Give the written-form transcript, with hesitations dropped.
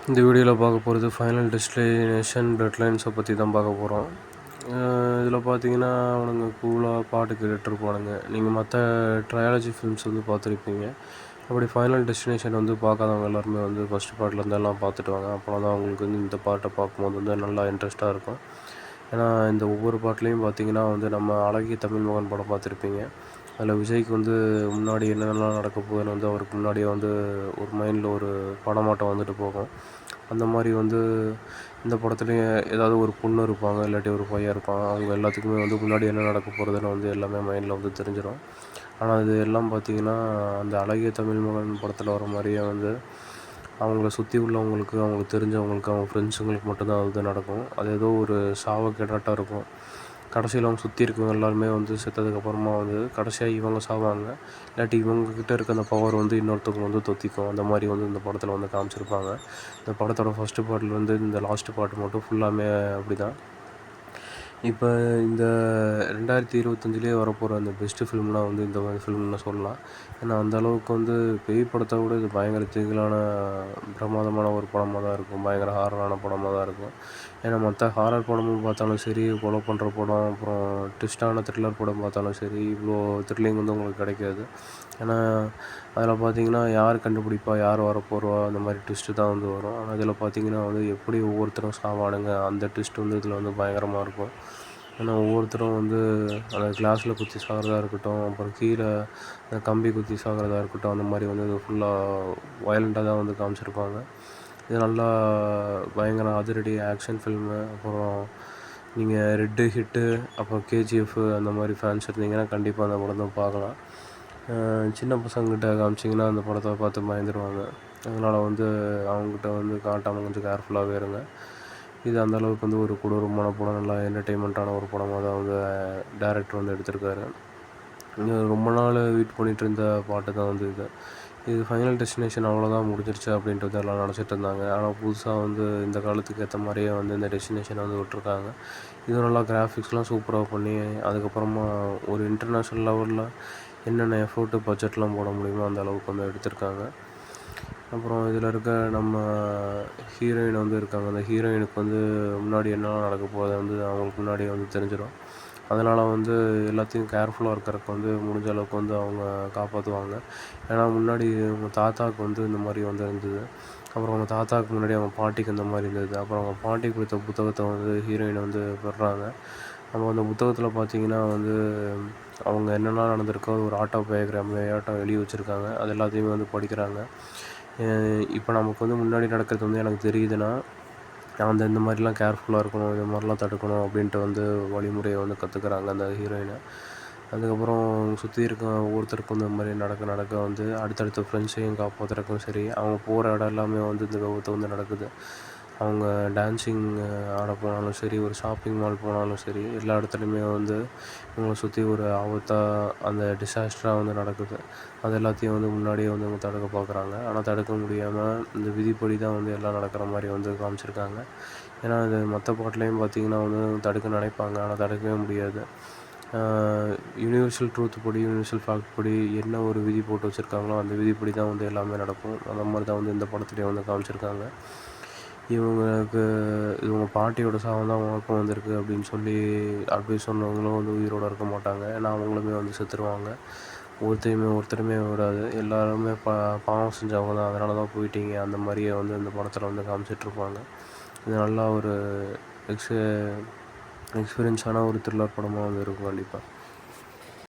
இந்த வீடியோவில் பார்க்க போகிறது ஃபைனல் டெஸ்டினேஷன் டெட்லைன்ஸை பற்றி தான் பார்க்க போகிறோம். இதில் பார்த்தீங்கன்னா அவனுங்க கூலாக பாட்டு கேட்டுட்ருப்பானுங்க. நீங்கள் மற்ற ட்ரையாலஜி ஃபிலிம்ஸ் வந்து பார்த்துருப்பீங்க. அப்படி ஃபைனல் டெஸ்டினேஷன் வந்து பார்க்காதவங்க எல்லாருமே வந்து ஃபஸ்ட் பார்ட்லேருந்து எல்லாம் பார்த்துட்டு வாங்க. அப்போ தான் அவங்களுக்கு வந்து இந்த பாட்டை பார்க்கும்போது வந்து நல்லா இன்ட்ரெஸ்ட்டாக இருக்கும். ஏன்னா இந்த ஒவ்வொரு பாட்டுலேயும் பார்த்தீங்கன்னா வந்து நம்ம அழகிய தமிழ் மகன் படம் பார்த்துருப்பீங்க. அதில் விஜய்க்கு வந்து முன்னாடி என்னென்னலாம் நடக்க போகுதுன்னு வந்து அவருக்கு முன்னாடியே வந்து ஒரு மைண்டில் ஒரு படமாட்டம் வந்துட்டு போகும். அந்த மாதிரி வந்து இந்த படத்துலேயும் ஏதாவது ஒரு பொண்ணு இருப்பாங்க, இல்லாட்டி ஒரு பையன் இருப்பான். அவங்க எல்லாத்துக்குமே வந்து முன்னாடி என்ன நடக்க போகிறதுன்னு வந்து எல்லாமே மைண்டில் வந்து தெரிஞ்சிடும். ஆனால் இது எல்லாம் பார்த்திங்கன்னா அந்த அழகிய தமிழ் மகன் படத்தில் வர மாதிரியே வந்து அவங்கள சுற்றி உள்ளவங்களுக்கு, அவங்களுக்கு தெரிஞ்சவங்களுக்கு, அவங்க ஃப்ரெண்ட்ஸுங்களுக்கு மட்டும்தான் அது நடக்கும். அது ஏதோ ஒரு சாவக்கேடாட்டம் இருக்கும். கடைசியில் அவங்க சுற்றி இருக்கவங்க எல்லாருமே வந்து செத்ததுக்கப்புறமா வந்து கடைசியாக இவங்க சாவாங்க. இல்லாட்டி இவங்கக்கிட்ட இருக்க அந்த பவர் வந்து இன்னொருத்தவங்க வந்து தொத்திக்கும். அந்த மாதிரி வந்து இந்த படத்தில் வந்து காமிச்சிருப்பாங்க. இந்த படத்தோட ஃபஸ்ட்டு பார்ட்லேருந்து இந்த லாஸ்ட்டு பார்ட் மட்டும் ஃபுல்லாமே அப்படி தான். இப்போ இந்த 2025 வரப்போகிற அந்த பெஸ்ட்டு ஃபிலிம்னால் வந்து இந்த மாதிரி ஃபிலிம்னு சொல்லலாம். ஏன்னா அந்த அளவுக்கு வந்து பேய் படத்தை விட இது பயங்கர திகிலான பிரமாதமான ஒரு படமாக தான் இருக்கும். பயங்கர ஹாரரான படமாக தான் இருக்கும். ஏன்னா மற்ற ஹாரர் படமும் பார்த்தாலும் சரி, கொலை பண்ணுற படம், அப்புறம் ட்விஸ்டான த்ரில்லர் படம் பார்த்தாலும் சரி, இவ்வளோ த்ரில்லிங் வந்து உங்களுக்கு கிடைக்காது. ஏன்னா அதில் பார்த்தீங்கன்னா யார் கண்டுபிடிப்பா, யார் வரப்போகிறா, அந்த மாதிரி ட்விஸ்ட்டு தான் வந்து வரும். ஆனால் இதில் பார்த்தீங்கன்னா வந்து எப்படி ஒவ்வொருத்தரும் சாவானுங்க, அந்த ட்விஸ்ட் வந்து இதில் வந்து பயங்கரமாக இருக்கும். ஏன்னா ஒவ்வொருத்தரும் வந்து அந்த கிளாஸில் குத்தி சாகிறதா இருக்கட்டும், அப்புறம் கீழே அந்த கம்பி குத்தி சாகிறதா இருக்கட்டும், அந்த மாதிரி வந்து இது ஃபுல்லாக வயலண்ட்டாக தான் வந்து காமிச்சிருப்பாங்க. இது நல்லா பயங்கர அதிரடி ஆக்ஷன் ஃபில்மு. அப்புறம் நீங்கள் ரெட்டு, ஹிட்டு, அப்புறம் கேஜிஎஃப் அந்த மாதிரி ஃபேன்ஸ் இருந்தீங்கன்னா கண்டிப்பாக அந்த படத்தை பார்க்கலாம். சின்ன பசங்கக்கிட்ட காமிச்சிங்கன்னா அந்த படத்தை பார்த்து பயந்துருவாங்க. அதனால் வந்து அவங்ககிட்ட வந்து காட்டாமல் கொஞ்சம் கேர்ஃபுல்லாகவே இருங்க. இது அந்தளவுக்கு வந்து ஒரு கொடூரமான படம், நல்லா என்டர்டெயின்மெண்ட்டான ஒரு படமாக தான் வந்து டைரக்டர் வந்து எடுத்திருக்காரு. ரொம்ப நாள் வெயிட் பண்ணிகிட்டு இருந்த பாட்டு தான் வந்து இது ஃபைனல் டெஸ்டினேஷன் அவ்வளோதான் முடிஞ்சிருச்சு அப்படின்றது எல்லாம் நினச்சிட்டு இருந்தாங்க. ஆனால் புதுசாக வந்து இந்த காலத்துக்கு ஏற்ற மாதிரியே வந்து இந்த டெஸ்டினேஷனை வந்து விட்ருக்காங்க. இது நல்லா கிராஃபிக்ஸ்லாம் சூப்பராக பண்ணி, அதுக்கப்புறமா ஒரு இன்டர்நேஷ்னல் லெவலில் என்னென்ன எஃபோர்ட்டு பட்ஜெட்லாம் போட முடியுமோ அந்த அளவுக்கு வந்து எடுத்திருக்காங்க. அப்புறம் இதில் இருக்க நம்ம ஹீரோயின் வந்து இருக்காங்க. அந்த ஹீரோயினுக்கு வந்து முன்னாடி என்னெல்லாம் நடக்க போகுது வந்து அவங்களுக்கு முன்னாடியே வந்து தெரிஞ்சிடும். அதனால் வந்து எல்லாத்தையும் கேர்ஃபுல்லாக இருக்கிறதுக்கு வந்து முடிஞ்ச அளவுக்கு வந்து அவங்க காப்பாற்றுவாங்க. ஏன்னா முன்னாடி அவங்க தாத்தாவுக்கு வந்து இந்த மாதிரி வந்து இருந்தது. அப்புறம் அவங்க தாத்தாவுக்கு முன்னாடி அவங்க பாட்டிக்கு இந்த மாதிரி இருந்தது. அப்புறம் அவங்க பாட்டி கொடுத்த புத்தகத்தை வந்து ஹீரோயின் வந்து பெறுறாங்க. நம்ம அந்த புத்தகத்தில் பார்த்திங்கன்னா வந்து அவங்க என்னெல்லாம் நடந்திருக்கோ ஒரு ஆட்டோபயோகிராஃபியாட்டம் எழுதி வச்சுருக்காங்க. அது எல்லாத்தையுமே வந்து படிக்கிறாங்க. இப்போ நமக்கு வந்து முன்னாடி நடக்கிறது வந்து எனக்கு தெரியுதுன்னா, இந்த மாதிரிலாம் கேர்ஃபுல்லாக இருக்கணும், இந்த மாதிரிலாம் தடுக்கணும் அப்படின்ட்டு வந்து வழிமுறையை வந்து கற்றுக்குறாங்க அந்த ஹீரோயினை. அதுக்கப்புறம் சுற்றி இருக்க ஒவ்வொருத்தருக்கும் இந்த மாதிரி நடக்க வந்து அடுத்தடுத்த ஃப்ரெண்ட்ஸையும் காப்பாற்றுறக்கும் சரி, அவங்க போகிற இடம் எல்லாமே வந்து இந்த விபத்து வந்து நடக்குது. அவங்க டான்ஸிங் ஆட போனாலும் சரி, ஒரு ஷாப்பிங் மால் போனாலும் சரி, எல்லா இடத்துலையுமே வந்து இவங்களை சுற்றி ஒரு ஆபத்தாக அந்த டிசாஸ்டராக வந்து நடக்குது. அது எல்லாத்தையும் வந்து முன்னாடியே வந்து அவங்க தடுக்க பார்க்குறாங்க. ஆனால் தடுக்க முடியாமல் இந்த விதிப்படி தான் வந்து எல்லாம் நடக்கிற மாதிரி வந்து காமிச்சிருக்காங்க. ஏன்னா இது மற்ற பாட்டுலேயும் பார்த்திங்கன்னா வந்து தடுக்க நினைப்பாங்க, ஆனால் தடுக்கவே முடியாது. யூனிவர்சல் ட்ரூத் படி, யூனிவர்சல் ஃபேக்ட் படி என்ன ஒரு விதி போட்டு வச்சுருக்காங்களோ அந்த விதிப்படி தான் வந்து எல்லாமே நடக்கும். அந்த மாதிரி தான் வந்து இந்த படத்துலேயே வந்து காமிச்சிருக்காங்க. இவங்க பாட்டியோட சாவு தான் உனக்கும் வந்திருக்கு அப்படின்னு சொல்லி அட்வைஸ் சொன்னவங்களும் வந்து உயிரோடு இருக்க மாட்டாங்க. ஏன்னா அவங்களுமே வந்து செத்துருவாங்க. ஒருத்தருமே விடாது. எல்லாருமே பாவம் செஞ்சவங்க தான், அதனால தான் போயிட்டீங்க, அந்த மாதிரியே வந்து இந்த படத்தில் வந்து காமிச்சிட்ருப்பாங்க. இது நல்லா ஒரு எக்ஸ்பீரியன்ஸான ஒரு த்ரில்லர் படமாக வந்து இருக்கும் கண்டிப்பாக.